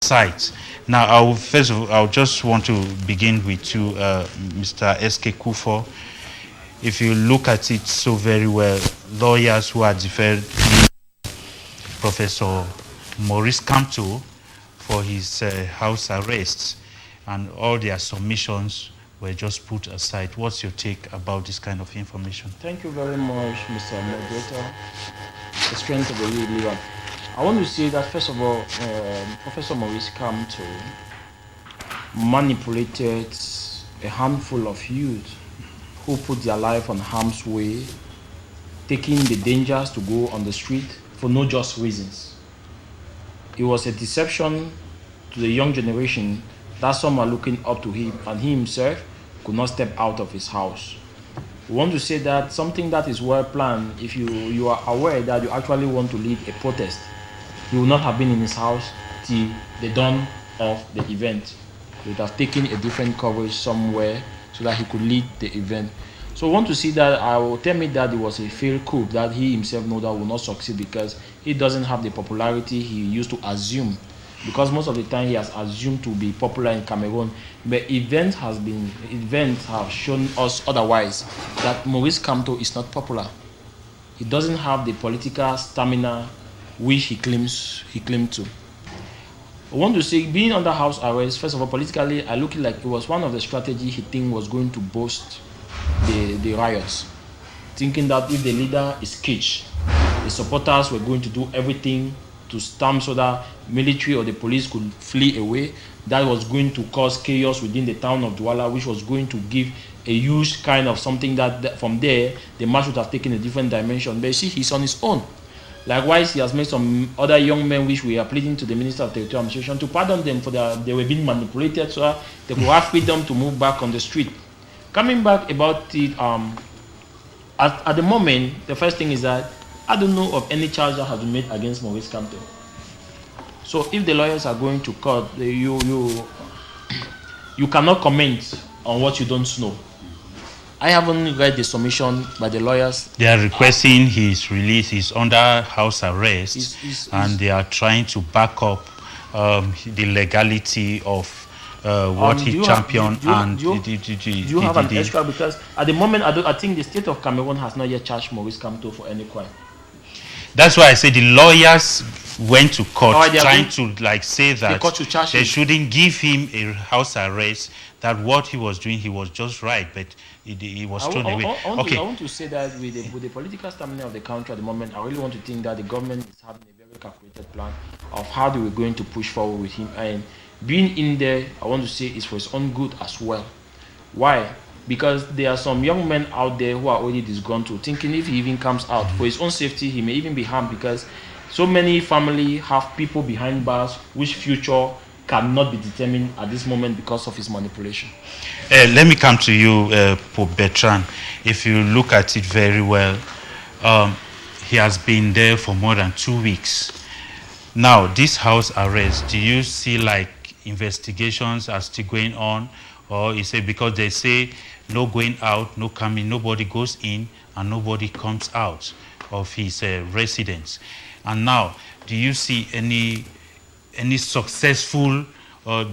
site. Now, first of all, I just want to begin with you, Mr. S.K. Kufo. If you look at it so very well, lawyers who are defending Professor Maurice Kamto for his house arrests and all their submissions were just put aside. What's your take about this kind of information? Thank you very much, Mr. Moderator. The strength of the leader. I want to say that, first of all, Professor Maurice Kamto manipulated a handful of youth who put their life on harm's way, taking the dangers to go on the street for no just reasons. It was a deception to the young generation that some are looking up to him, and he himself could not step out of his house. We want to say that something that is well planned, if you are aware that you actually want to lead a protest, he would not have been in his house till the dawn of the event. He would have taken a different coverage somewhere so that he could lead the event. So we want to see that, I will tell me that it was a failed coup, that he himself knows that will not succeed because he doesn't have the popularity he used to assume. Because most of the time he has assumed to be popular in Cameroon, but events have shown us otherwise, that Maurice Kamto is not popular. He doesn't have the political stamina which he claimed to. I want to say, being under house arrest, first of all, politically, I look at it like it was one of the strategies he think was going to boost the riots, thinking that if the leader is caged, the supporters were going to do everything to stamp so that military or the police could flee away. That was going to cause chaos within the town of Douala, which was going to give a huge kind of something that from there, the march would have taken a different dimension. But you see, he's on his own. Likewise, he has made some other young men which we are pleading to the Minister of Territorial Administration to pardon them for they were being manipulated so that they could have freedom to move back on the street. Coming back about it, at the moment, the first thing is that I don't know of any charge that has been made against Maurice Kamto. So if the lawyers are going to court, you cannot comment on what you don't know. I haven't read the submission by the lawyers. They are requesting his release. He's under house arrest, and they are trying to back up the legality of what he championed. Do you have an extra? Because at the moment, I think the state of Cameroon has not yet charged Maurice Kamto for any crime. That's why I say the lawyers went to court trying to say that they shouldn't give him a house arrest, that what he was doing, he was just right, but he was thrown away. I want to say that with the political stamina of the country at the moment, I really want to think that the government is having a very calculated plan of how they were going to push forward with him. And being in there, I want to say, is for his own good as well. Why? Because there are some young men out there who are already disgruntled, thinking if he even comes out, for his own safety, he may even be harmed, because so many families have people behind bars which future cannot be determined at this moment because of his manipulation. Let me come to you, Pope Bertrand. If you look at it very well, he has been there for more than 2 weeks. Now, this house arrest, do you see like investigations are still going on? Or is it because they say no going out, no coming, nobody goes in and nobody comes out of his residence? And now, do you see any successful,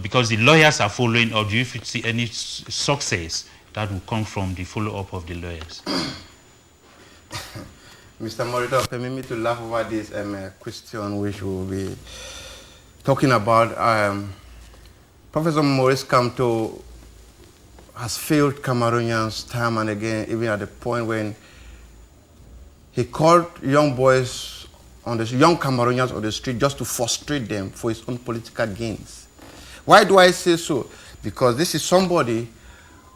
because the lawyers are following, or do you see any success that will come from the follow-up of the lawyers? Mr. Morito, permit me to laugh over this question which we'll be talking about. Professor Maurice Kamto has failed Cameroonians time and again, even at the point when he called young boys, young Cameroonians on the street just to frustrate them for his own political gains. Why do I say so? Because this is somebody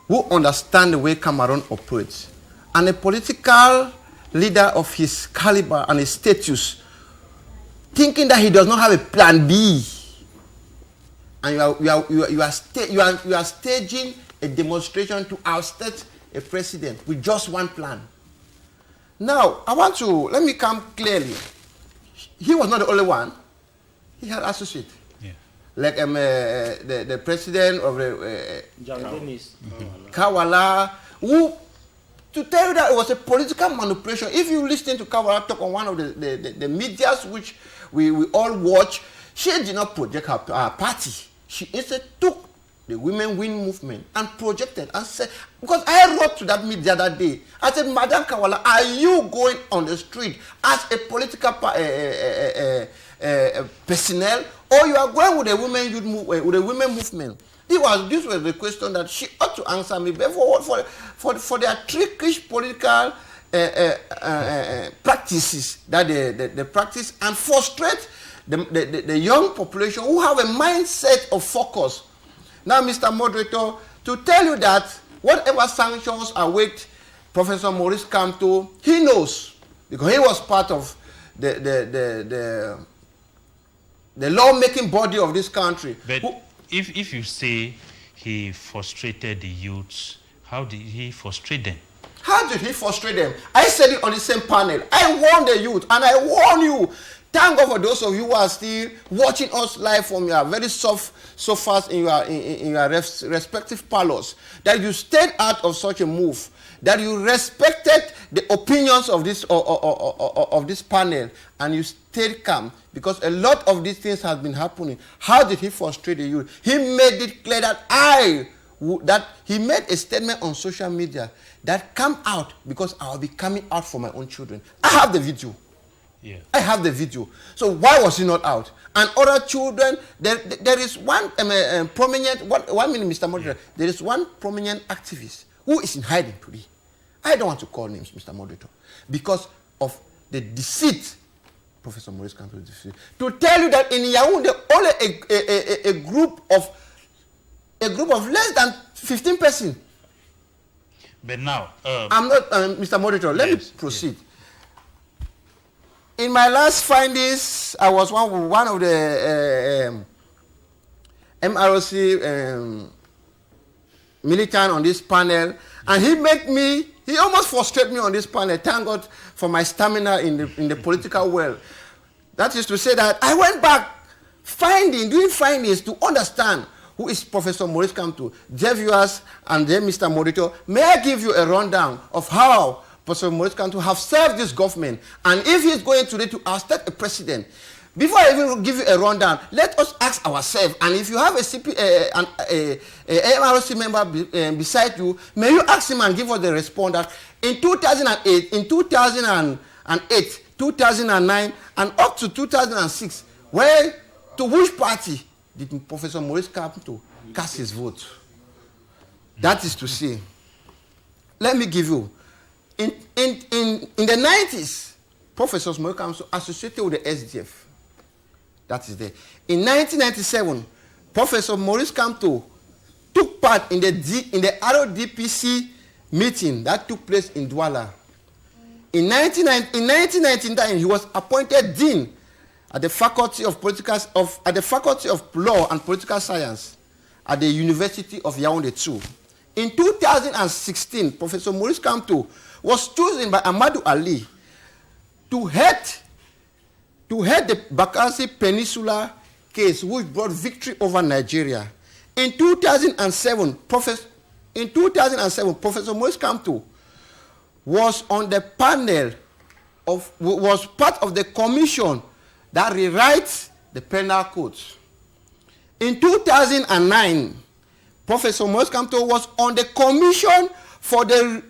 who understands the way Cameroon operates. And a political leader of his caliber and his status, thinking that he does not have a plan B, and you are staging a demonstration to oust a president with just one plan. Now, let me come clearly. He was not the only one. He had associates. Yeah. Like the president of Kawala, who, to tell you that it was a political manipulation. If you listen to Kawala talk on one of the medias which we all watch, She did not project her party. She instead took the Women Win movement and projected and said, because I wrote to that media that day, I said, Madam Kawala, are you going on the street as a political personnel, or you are going with the women movement? This was the question that she ought to answer me. But for their trickish political practices that they practice and frustrate the young population who have a mindset of focus. Now, Mr. Moderator, to tell you that whatever sanctions await Professor Maurice Kamto, he knows, because he was part of the lawmaking body of this country. But if you say he frustrated the youths, how did he frustrate them? How did he frustrate them? I said it on the same panel. I warned the youth, and I warn you. Thank God for those of you who are still watching us live from your very soft sofas in your respective parlors, that you stayed out of such a move, that you respected the opinions of this of this panel, and you stayed calm, because a lot of these things have been happening. How did he frustrate the youth? He made it clear that he made a statement on social media that come out because I will be coming out for my own children. I have the video. Yeah. I have the video. So why was he not out? And other children, there is one prominent, 1 minute, Mr. Moderator, there is one prominent activist who is in hiding today. I don't want to call names, Mr. Moderator, because of the deceit, Professor Maurice Kamto deceit. To tell you that in Yaoundé, only a group of less than 15 persons. But now, I'm not, Mr. Moderator, let me proceed. Yes. In my last findings, I was one of the MROC militant on this panel, and he almost frustrated me on this panel. Thank God for my stamina in the political world. That is to say that I went back doing findings to understand who is Professor Maurice Kamto. Dear viewers and dear Mr. Moderator, may I give you a rundown of how Professor Maurice Kamto have served this government, and if he is going today to oust a president. Before I even give you a rundown, let us ask ourselves, and if you have a MROC member beside you, may you ask him and give us the response that in 2008, in 2008, 2009, and up to 2006, to which party did Professor Maurice Kamto cast his vote? That is to say, let me give you, in the 90s, Professor Maurice Kamto associated with the SDF. That is there. In 1997, Professor Maurice Kamto took part in the RODPC meeting that took place in Douala. In 1999, he was appointed dean at the Faculty of Law and Political Science at the University of Yaoundé too. In 2016, Professor Maurice Kamto was chosen by Amadou Ali to head the Bakassi Peninsula case, which brought victory over Nigeria. In 2007, Professor Maurice Kamto was on the panel was part of the commission that rewrites the penal code. In 2009, Professor Maurice Kamto was on the commission for the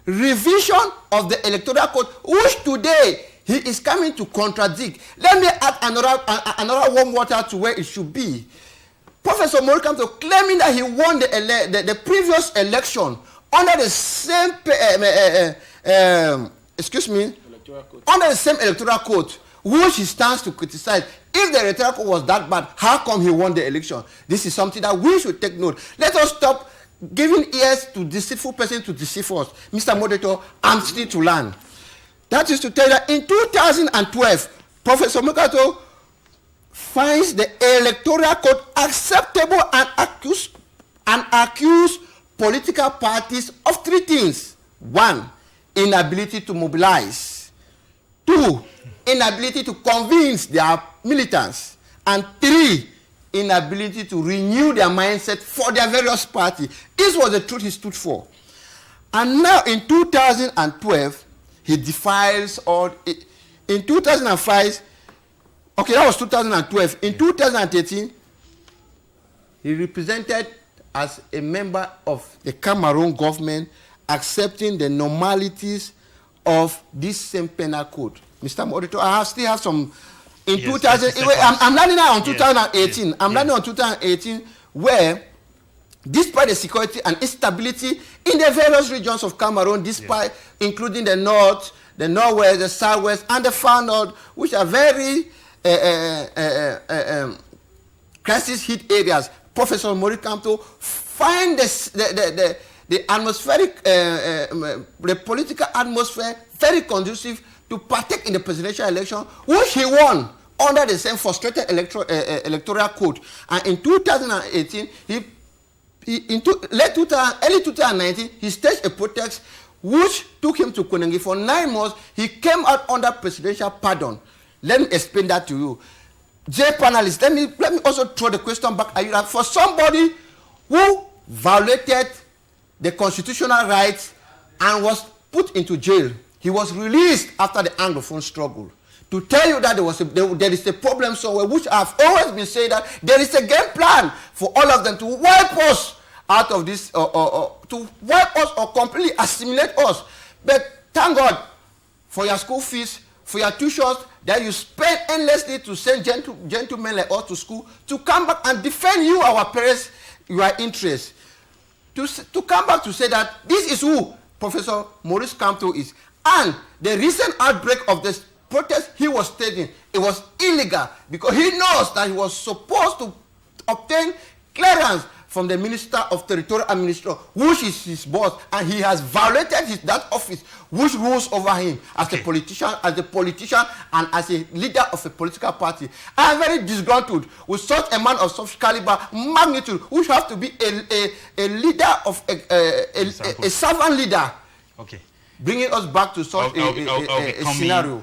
revision of the electoral code, which today he is coming to contradict. Let me add another warm water to where it should be. Professor Maurice Kamto claiming that he won the previous election under the same under the same electoral code, which he stands to criticize. If the electoral code was that bad, how come he won the election? This is something that we should take note. Let us stop giving ears to deceitful persons to deceive us. Mr. Moderator, I'm still to learn. That is to tell you that in 2012, Professor Kamto finds the electoral code acceptable and accuse political parties of three things. 1, inability to mobilize. 2, inability to convince their militants. And 3, inability to renew their mindset for their various parties. This was the truth he stood for. And now in 2012, he defiles all. In 2005, Okay, that was 2012. In 2018, he represented as a member of the Cameroon government, accepting the normalities of this same penal code. Mr. Auditor, I still have some. In 2000, I'm landing on 2018. I'm landing on 2018, where, despite the security and instability in the various regions of Cameroon, despite including the north, the northwest, the southwest, and the far north, which are very crisis-hit areas, Professor Maurice Kamto find the atmospheric, the political atmosphere very conducive to partake in the presidential election, which he won under the same frustrated electoral code. And in 2018, early 2019, he staged a protest which took him to Konengi for 9 months. He came out under presidential pardon. Let me explain that to you. Panelists, let me also throw the question back at you. For somebody who violated the constitutional rights and was put into jail, he was released after the Anglophone struggle. To tell you that there is a problem somewhere, which I've always been saying that there is a game plan for all of them to wipe us out of this, to wipe us or completely assimilate us. But thank God for your school fees, for your tuitions that you spend endlessly to send gentlemen like us to school, to come back and defend you, our parents, your interests. To come back to say that this is who Professor Maurice Kamto is. And the recent outbreak of this protest he was staging, it was illegal because he knows that he was supposed to obtain clearance from the Minister of Territorial Administration, which is his boss, and he has violated that office, which rules over him as a politician, and as a leader of a political party. I am very disgruntled with such a man of such caliber, magnitude, which has to be a leader of a servant leader. Okay. Bringing us back to such a scenario.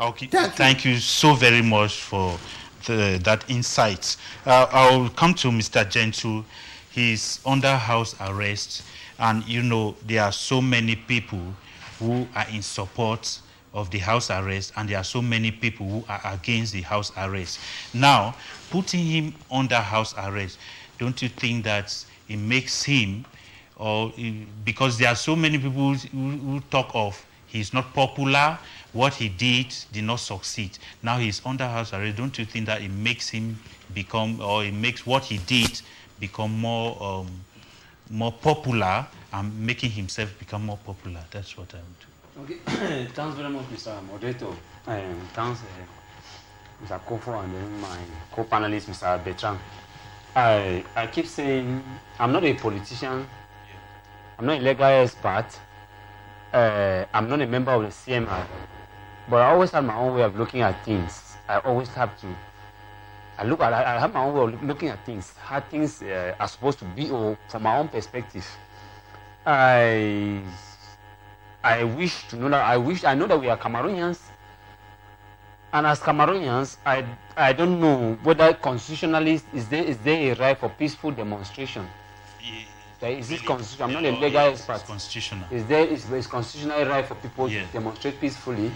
Thank you so very much for that insight. I'll come to Mr. Gentle. He's under house arrest, and you know there are so many people who are in support of the house arrest, and there are so many people who are against the house arrest. Now, putting him under house arrest, don't you think that it makes him, because there are so many people who talk of he's not popular, what he did not succeed. Now he's under house arrest. Don't you think that it makes him become, or it makes what he did become more popular, and making himself become more popular? That's what I want to. Okay, thanks very much, Mr. Moderator. Thanks, Mr. Kofo, and then my co-panelist, Mr. Bertrand. I keep saying I'm not a politician. I'm not a legal expert. I'm not a member of the CMI. But I always have my own way of looking at things. I always have to. I have my own way of looking at things, how things are supposed to be, or from my own perspective. I wish to know that I know that we are Cameroonians, and as Cameroonians, I don't know whether constitutionally is there a right for peaceful demonstration. Is this constitutional? I'm not a legal expert. It's constitutional. Is constitutional right for people to demonstrate peacefully?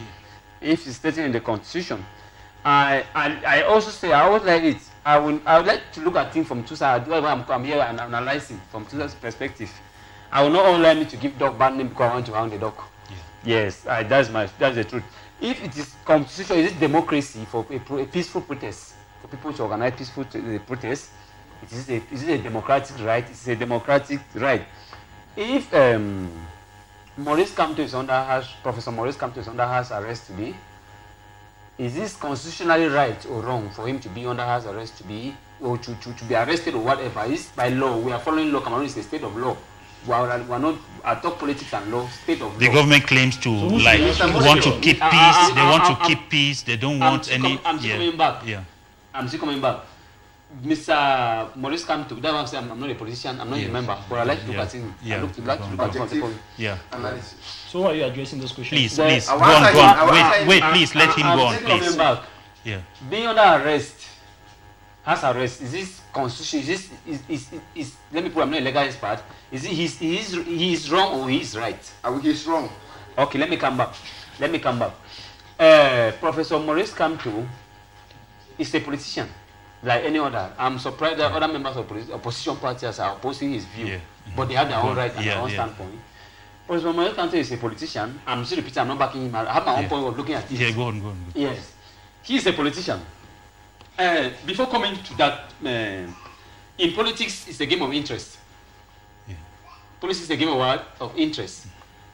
If it's stated in the constitution. I also say I always like it. I would like to look at things from two sides. I'm here and analyzing from two sides perspective. I will not only like me to give dog bad name because I want to hound the dog. Yes, that's the truth. If it is constitution, is it democracy for a peaceful protest, for people to organize peaceful protest? Is it a democratic right? It's a democratic right. If Maurice Kamto is under house, Professor Maurice Kamto is under house arrest today, is this constitutionally right or wrong for him to be under house arrest, to be arrested or whatever? It's by law. We are following law. Cameroon is a state of law. We are not. I talk politics and law. State of law. The government claims to want to keep peace. They want to keep peace. They don't want any. I'm still coming back. Yeah. I'm still coming back. Mr. Maurice Kamto, that's why I'm saying I'm not a politician, I'm not a member, but I like to look at him. I like to look at him. Yeah. So why are you addressing this question? Please, go on. Wait, please, let him go on, please. Coming back. Yeah. Being under arrest, house arrest, is this constitution, is let me put, I'm not a legal expert, is it he is wrong or he is right? He is wrong. Okay, let me come back. Professor Maurice Kamto is a politician, like any other. I'm surprised that other members of opposition parties are opposing his view, but they have their own right and their own standpoint. President Maurice Kamto is a politician. I'm still repeating, I'm not backing him. I have my own point of looking at it. Yeah, go on. Yes, he is a politician. Before coming to that, in politics, it's a game of interest. Politics is a game of what? Of interest.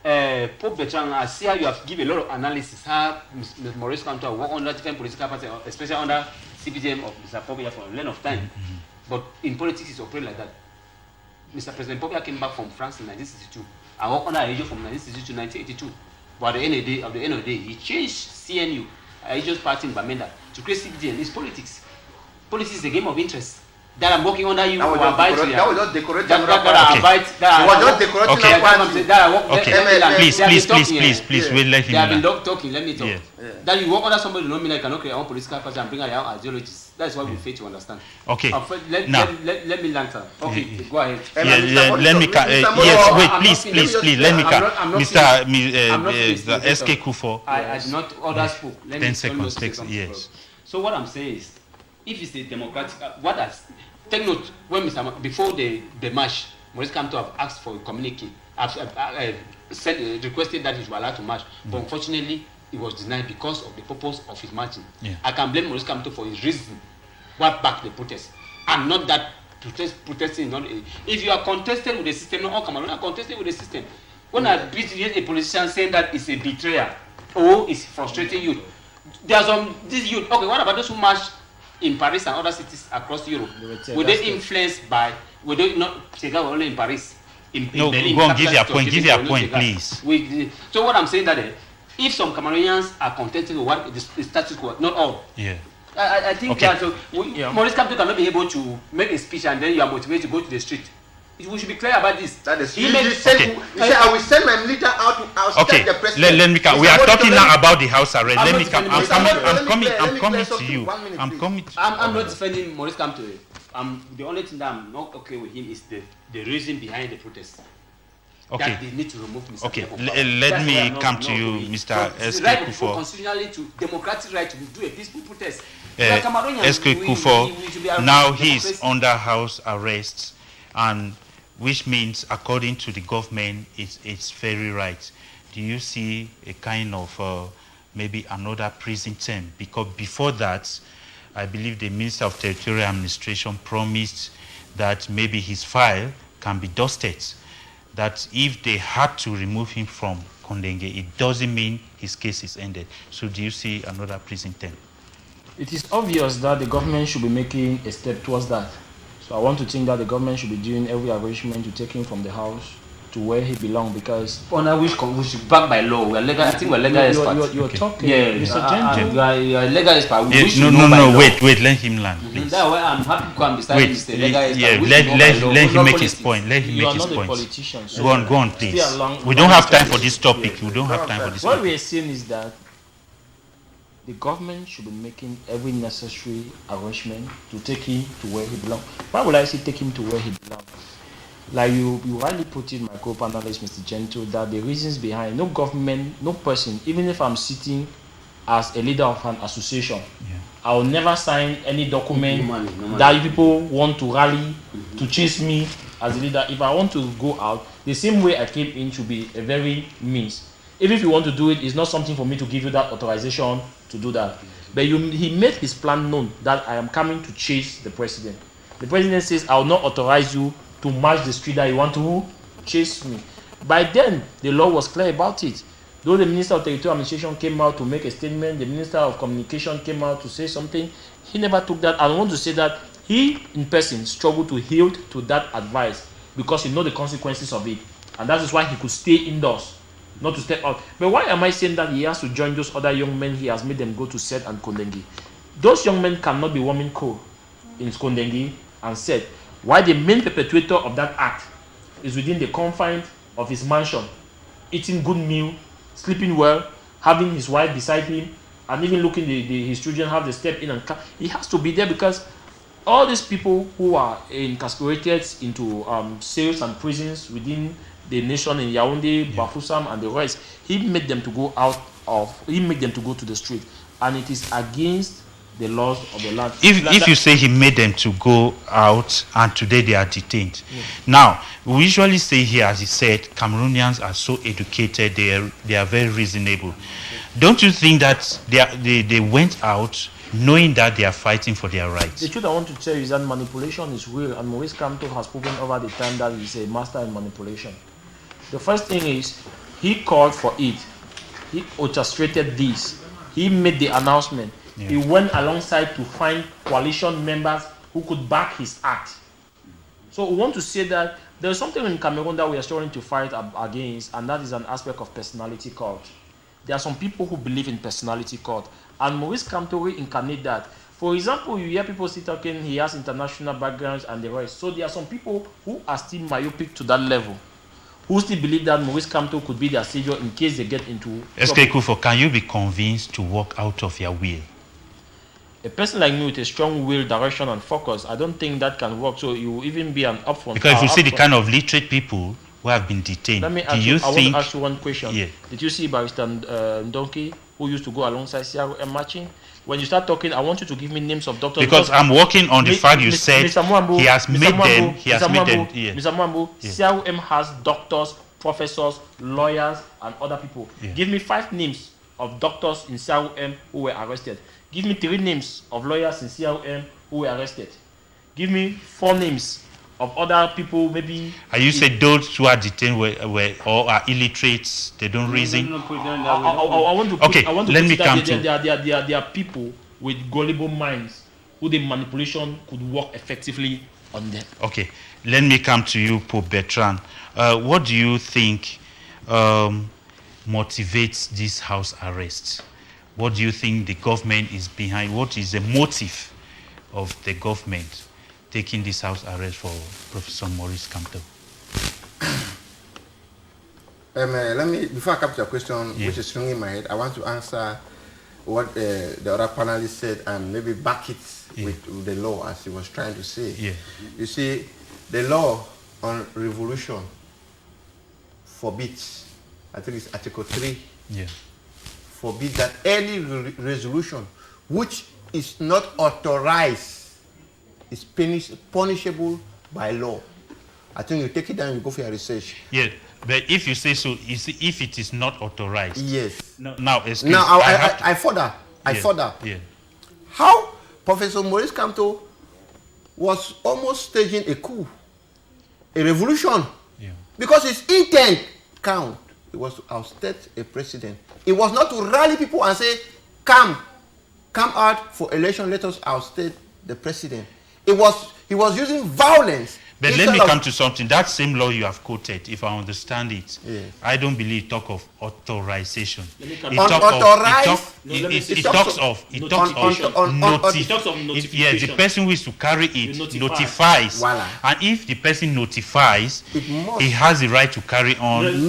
Pope Bertrand, I see how you have given a lot of analysis. How Mr. Maurice Kamto work under different political parties, especially under CPDM of Mr. Pope for a length of time. But in politics, it's operated like that. Mr. President Pope came back from France in 1962. I worked under Aegis from 1962 to 1982. But at the end of the day, he changed CNU, Aegis party in Bamenda, to create CPDM. It's politics. Politics is a game of interest. That I'm working under you. That was just decorating. Please, we'll let him. They have been talking. Let me talk. That you work under somebody who know me like cannot create our political party and bring out your ideologies. That's what we fail to understand. Okay. Let me answer. Okay, go ahead. Let me. Yes, wait, please. Let me. Mr. SK Kufo. I did not order spoke. 10 seconds. Yes. So what I'm saying is, if it's a democratic, take note when before the march, Maurice Kamto have asked for a communique, requested that he should be allowed to march, but unfortunately it was denied because of the purpose of his marching. I can blame Maurice Kamto for his reason why back the protest, and not that protesting. If you are contested with the system, not all Cameroon are contested with the system. When I beat a politician saying that it's a betrayal or it's frustrating youth, there are some these youth. Okay, what about those who march in Paris and other cities across Europe? Were they influenced by? Were they not? Only in Paris. In Berlin, go on, give your point, please. So what I'm saying that if some Cameroonians are contesting with what the status quo, not all. Yeah. I think that Maurice Kamto cannot be able to make a speech and then you are motivated to go to the street. We should be clear about this. That is. He said, I will send my military out to okay. The president. Let me come. We are talking now about the house arrest. Let me come. I'm coming to you. I'm not defending Maurice Kamto. The only thing that I'm not okay with him is the reason behind the protest. Okay. That they need to remove Mr. Okay. Let me come to you, Mr. SK Kufo. Constitutionally, to democratic right to do a peaceful protest. SK Kufo. Now he's under house arrest, and which means, according to the government, it's very right. Do you see a kind of maybe another prison term? Because before that, I believe the Minister of Territorial Administration promised that maybe his file can be dusted. That if they had to remove him from Kondenge, it doesn't mean his case is ended. So do you see another prison term? It is obvious that the government should be making a step towards that. So I want to think that the government should be doing every arrangement to take him from the house to where he belongs, because under which we should back by law. We are legal. I think we're legal experts. You're talking. Yeah, Mr. Gentle. You are legal expert. No. Wait. Let him land, please. That's why I'm happy to come beside Mr. Legal expert. Yeah, let him make his point. You are not a politician. So go on, please. We don't have time for this topic. We don't have time for this. What we are saying is that the government should be making every necessary arrangement to take him to where he belongs. Why would I say take him to where he belongs? Like you rightly put it, my co-panelist, Mr. Gentle, that the reasons behind, no government, no person, even if I'm sitting as a leader of an association, I will never sign any document that people want to rally to chase me as a leader. If I want to go out, the same way I came in should be a very means. Even if you want to do it, it's not something for me to give you that authorization to do that. But he made his plan known that I am coming to chase the president. The president says, I will not authorize you to march the street that you want to chase me. By then, the law was clear about it. Though the Minister of Territorial Administration came out to make a statement, the Minister of Communication came out to say something, he never took that. I want to say that he, in person, struggled to yield to that advice because he knows the consequences of it. And that is why he could stay indoors, not to step out. But why am I saying that he has to join those other young men he has made them go to Sed and Kondenge? Those young men cannot be warming coal in Kondenge and Sed. Why the main perpetrator of that act is within the confines of his mansion, eating good meal, sleeping well, having his wife beside him, and even looking his children have to step in and come. He has to be there because all these people who are incarcerated into cells and prisons within the nation in Yaoundé, Bafoussam, and the rest, he made them to go to the street, and it is against the laws of the land. If you say he made them to go out and today they are detained. Now, we usually say here, as he said, Cameroonians are so educated, they are very reasonable. Don't you think that they went out knowing that they are fighting for their rights? The truth I want to tell you is that manipulation is real, and Maurice Kamto has proven over the time that he's a master in manipulation. The first thing is, he called for it. He orchestrated this. He made the announcement. Yeah. He went alongside to find coalition members who could back his act. So we want to say that there's something in Cameroon that we are starting to fight against, and that is an aspect of personality cult. There are some people who believe in personality cult, and Maurice Kamto reincarnate that. For example, you hear people still talking, he has international backgrounds and the rest. So there are some people who are still myopic to that level, who still believe that Maurice Kamto could be their savior in case they get into trouble. Can you be convinced to walk out of your will? A person like me with a strong will, direction, and focus, I don't think that can work. So you will even be an upfront. Because if you see the kind of literate people who have been detained, I want to ask you one question. Yeah. Did you see Barrister Donkey, who used to go alongside CRM marching? When you start talking, I want you to give me names of doctors. Because I'm working on the fact you said he has made them. Mr. Mwambu, CRM has doctors, professors, lawyers, and other people. Yeah. Give me 5 names of doctors in CRM who were arrested. Give me 3 names of lawyers in CRM who were arrested. Give me 4 names of other people, maybe. Are you saying those who are detained were or are illiterates? They don't reason. I want to. Okay, let me come to. There are people with gullible minds who the manipulation could work effectively on them. Okay, let me come to you, Pope Bertrand. What do you think motivates this house arrest? What do you think the government is behind? What is the motive of the government taking this house arrest for Professor Maurice Kamto? Let me, before I come to your question, which is ringing in my head, I want to answer what the other panelists said and maybe back it with the law, as he was trying to say. Yeah. You see, the law on revolution forbids, I think it's Article 3, forbids that any resolution which is not authorized is punishable by law. I think you take it down and you go for your research. Yeah, but if you say so, if it is not authorized. Yes. Now, I further. Yeah. How Professor Maurice Kamto was almost staging a coup, a revolution, because his intent count. It was to oust a president. It was not to rally people and say, come out for election, let us oust the president. He was using violence. But let me come to something. That same law you have quoted, if I understand it, I don't believe it talks of authorization. It talks of notification. Yes, the person who is to carry it notifies. Voila. And if the person notifies, he has the right to carry on. Give me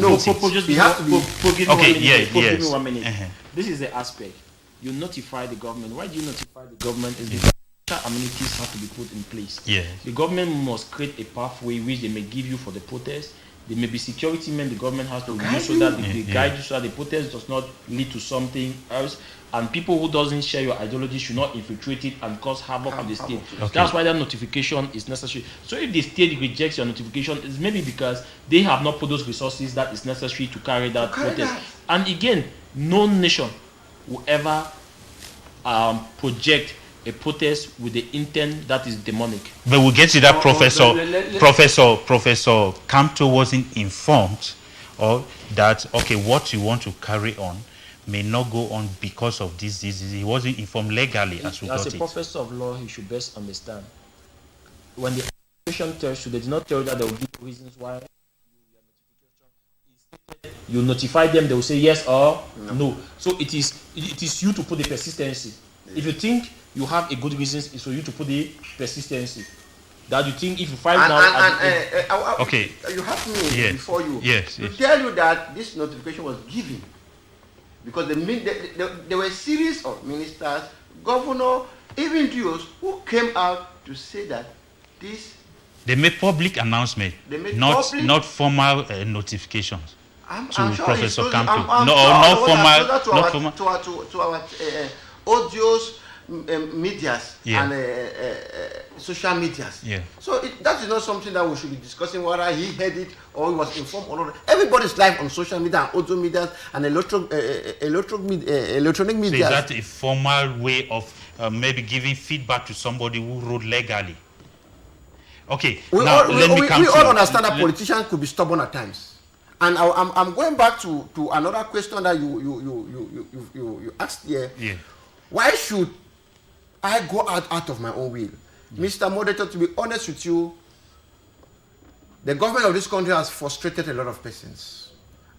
1 minute. This is the aspect. You notify the government. Why do you notify the government? Is because amenities have to be put in place. Yes. The government must create a pathway which they may give you for the protest. There may be security men the government has to use so that they guide you so that the protest does not lead to something else. And people who doesn't share your ideology should not infiltrate it and cause havoc in the state. Okay. That's why that notification is necessary. So if the state rejects your notification, it's maybe because they have not put those resources that is necessary to carry that protest. And again, no nation will ever project a protest with the intent that is demonic. But we'll get to that, Professor Kamto wasn't informed or that, okay, what you want to carry on may not go on because of this disease. He wasn't informed legally as we got it. As a professor of law, he should best understand. When the administration tells you, they did not tell you that they will give reasons why you notify them, they will say yes or no. So it is you to put the persistency. If you think you have a good reason, it's for you to put the persistency. That you think if you find out... okay. You have me before you. To tell you that this notification was given. Because there were a series of ministers, governor, even those who came out to say that this... They made public announcement, not formal notifications. I'm sure Professor Kamto. Not formal. To our audios, medias and social medias. Yeah. So that is not something that we should be discussing whether he heard it or he was informed or not. Everybody's live on social media and audio media and electronic media. So is that a formal way of maybe giving feedback to somebody who wrote legally? Okay. We all understand that politicians could be stubborn at times. And I'm going back to another question that you asked here. Yeah. Why should I go out of my own will? Mr. Moderator, to be honest with you, the government of this country has frustrated a lot of persons.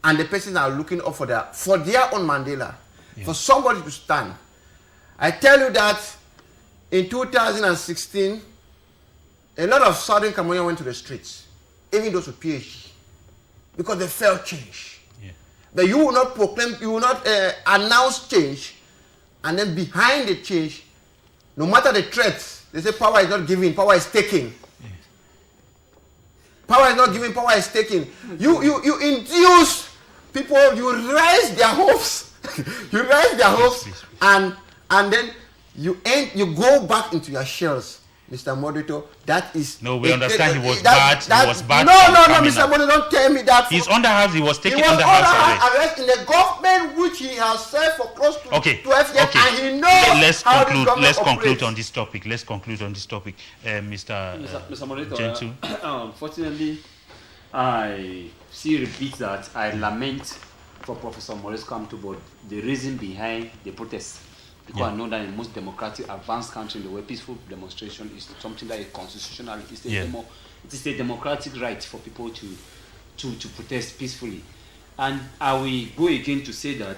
And the persons are looking up for their own Mandela, for somebody to stand. I tell you that in 2016, a lot of Southern Cameroonians went to the streets, even those with PhD. Because they felt change. Yeah. But you will not proclaim, you will not announce change, and then behind the change, no matter the threats, they say power is not giving, power is taking. Yeah. Power is not giving, power is taking. You induce people, you raise their hopes, and then you go back into your shells. Mr. Moderator, that is... No, we understand he was bad. He was bad. No, Mr. Moderator, don't tell me that. He's under house. He was taken under house arrest in the government which he has served for close to 12 years, and he knows Let's conclude on this topic. Mr. Moderator, Gentle. Unfortunately, I repeat that I lament for Professor Maurice Kamto, but the reason behind the protest. Because I know that in most democratic, advanced countries, the way peaceful demonstration is something that is constitutional. It is a democratic right for people to protest peacefully. And I will go again to say that,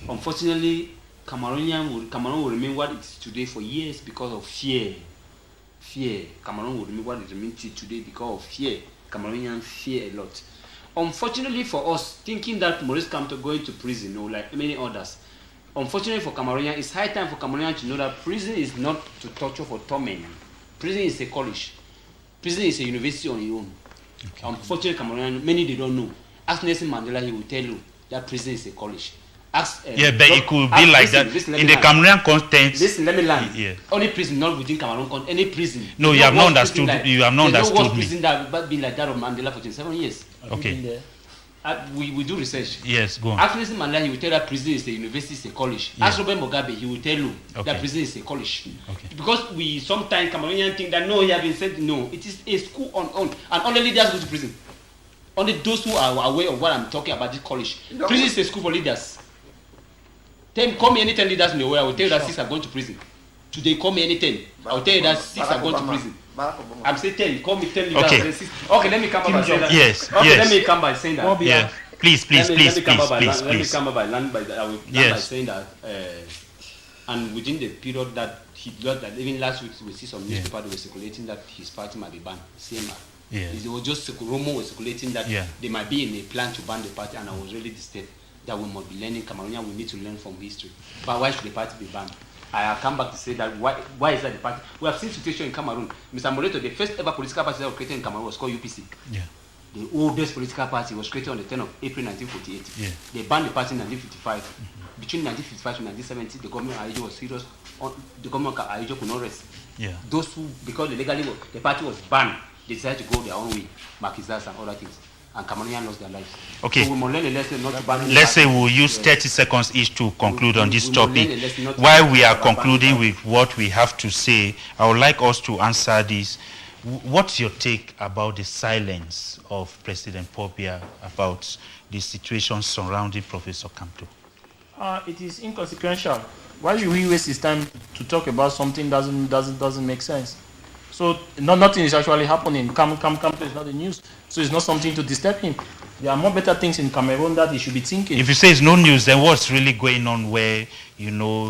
unfortunately, Cameroon will remain what it is today for years because of fear. Cameroon will remain what it remains today because of fear. Cameroonians fear a lot. Unfortunately for us, thinking that Maurice Kamto going to prison, like many others, unfortunately for Cameroonians, it's high time for Cameroonians to know that prison is not to torture for torment. Prison is a college. Prison is a university on its own. Okay. Unfortunately, Cameroonians, many they don't know. Ask Nelson Mandela, he will tell you that prison is a college. Ask, but it could be like that in the Cameroonian context. Listen, let me land. Yeah. Only prison, not within Cameroon, any prison. No, you have not understood. You have not understood me. There's no prison that has been like that of Mandela for 27 years. Okay. We do research. Yes, go on. Ask Nelson Mandela, he will tell that prison is a university, is a college. Yeah. Ask Robert Mugabe, he will tell you that prison is a college. Okay. Because we sometimes Cameroonians think that no, he has been said no. It is a school on and only leaders go to prison. Only those who are aware of what I'm talking about this college. Prison is a school for leaders. Call me anytime leaders in the world, I will tell you that 6 are going to prison. Today, call me anytime. I will tell you that 6 are going to prison. I'm saying 10. Call me 10 leaders. Okay. 6. Okay, let me come by saying that. Yes. Okay, let me come by saying that. Yeah. Please. Let me come by saying that. And within the period that he got that, even last week we see some newspaper that were circulating that his party might be banned. CMR. Yeah. It was just rumor was circulating that they might be in a plan to ban the party, and I was really disturbed that we must be learning Cameroonian. We need to learn from history. But why should the party be banned? I have come back to say that why is that the party? We have seen situation in Cameroon. Mr. Moreto, the first ever political party that was created in Cameroon was called UPC. Yeah. The oldest political party was created on the 10th of April 1948. Yeah. They banned the party in 1955. Mm-hmm. Between 1955 and 1970, the government of Ayojo was serious. The government of Ayojo could not rest. Yeah. Those who, because the party was banned, they decided to go their own way, Marquisas and other things. And Cameroonians lost their lives. Okay. So we must learn a lesson not to ban. Let's say we'll use 30 seconds each to conclude on this topic. While we are concluding with what we have to say, I would like us to answer this. What's your take about the silence of President Paul Biya about the situation surrounding Professor Kamto? It is inconsequential. Why should we waste his time to talk about something doesn't make sense? So nothing is actually happening. Kamto is not the news, so it's not something to disturb him. There are more better things in Cameroon that he should be thinking. If you say it's no news, then what's really going on where,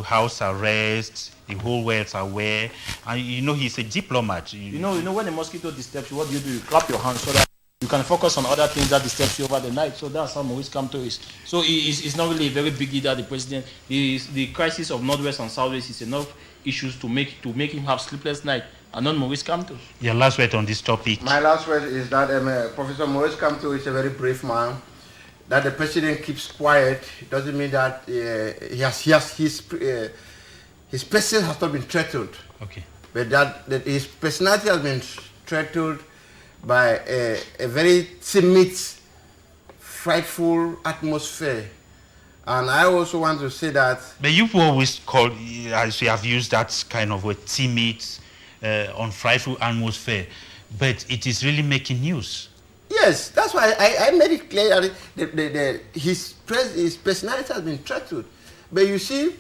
house arrest, the whole world's aware, and he's a diplomat. You know when the mosquito disturbs you, what do? You clap your hands so that you can focus on other things that disturbs you over the night. So that's how Maurice Kamto is. So it's not really a very big deal that the president, the crisis of Northwest and Southwest is enough issues to make him have sleepless night. And not Maurice Kamto. Your last word on this topic. My last word is that Professor Maurice Kamto is a very brave man. That the president keeps quiet doesn't mean that he has his his person has not been threatened. Okay. But that his personality has been threatened by a very timid, frightful atmosphere. And I also want to say that... But you've always called, as you have used that kind of word, timid, unfrightful atmosphere. But it is really making news. Yes, that's why I made it clear that his personality has been threatened. But you see,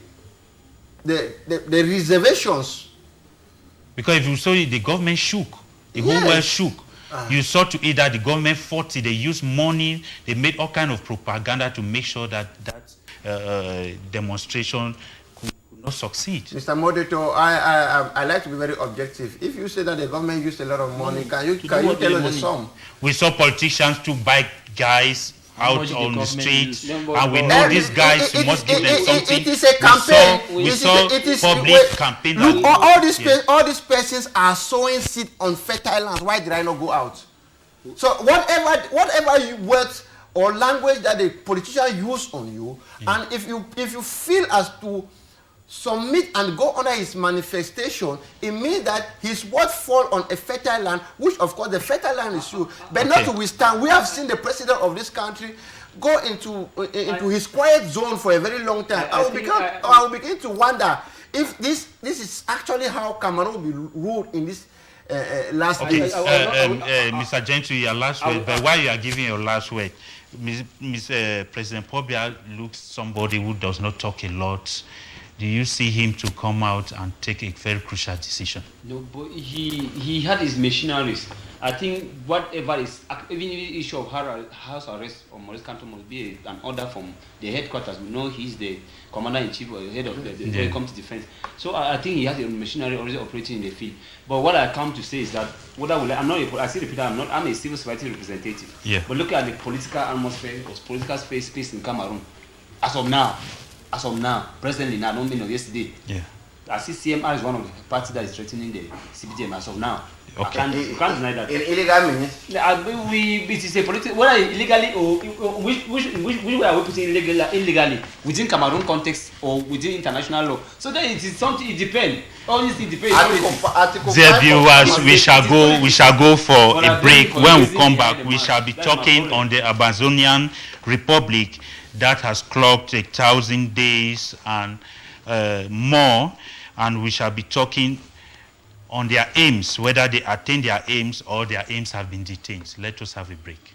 the reservations... Because if you saw it, the government shook. The whole world shook. You saw to it that the government fought it. They used money. They made all kind of propaganda to make sure that demonstration could not succeed. Mr. Moderator, I like to be very objective. If you say that the government used a lot of money, can you tell us the sum? We saw politicians to buy guys out on the street, and we know these guys, you must give them something. It is a campaign. We saw public campaign. Look, all these persons are sowing seed on fertile lands. Why did I not go out? So whatever words or language that the politician use on you, and if you feel as to submit and go under his manifestation, it means that his words fall on a fertile land, which of course the fertile land is you. But not to withstand, we have seen the president of this country go into his quiet zone for a very long time. I will begin to wonder if this is actually how Cameroon will be ruled in this last days. Mr. Gentry, your last word, but while you are giving your last word, President Pobia looks somebody who does not talk a lot. Do you see him to come out and take a very crucial decision? No, but he had his machineries. I think whatever is, even the issue of house arrest or Maurice Kamto must be an order from the headquarters. We know he's the commander-in-chief or the head of the when it comes to defense. So I think he has the machinery already operating in the field. But what I come to say is that I'm a civil society representative. Yeah. But look at the political atmosphere or political space in Cameroon. As of now, presently, now, I don't mean of yesterday. Yeah. I see CMR is one of the parties that is threatening the CBDM as of now. Okay. You can't deny that. Illegal means? It is a political, whether illegally or which way are we putting illegally within Cameroon context or within international law? So that it is something. It depends. Honestly, it depends. Dear viewers, we shall go for a break. When we come back, we shall be talking on the Amazonian Republic that has clocked 1,000 days and more, and we shall be talking on their aims, whether they attain their aims or their aims have been detained. Let us have a break.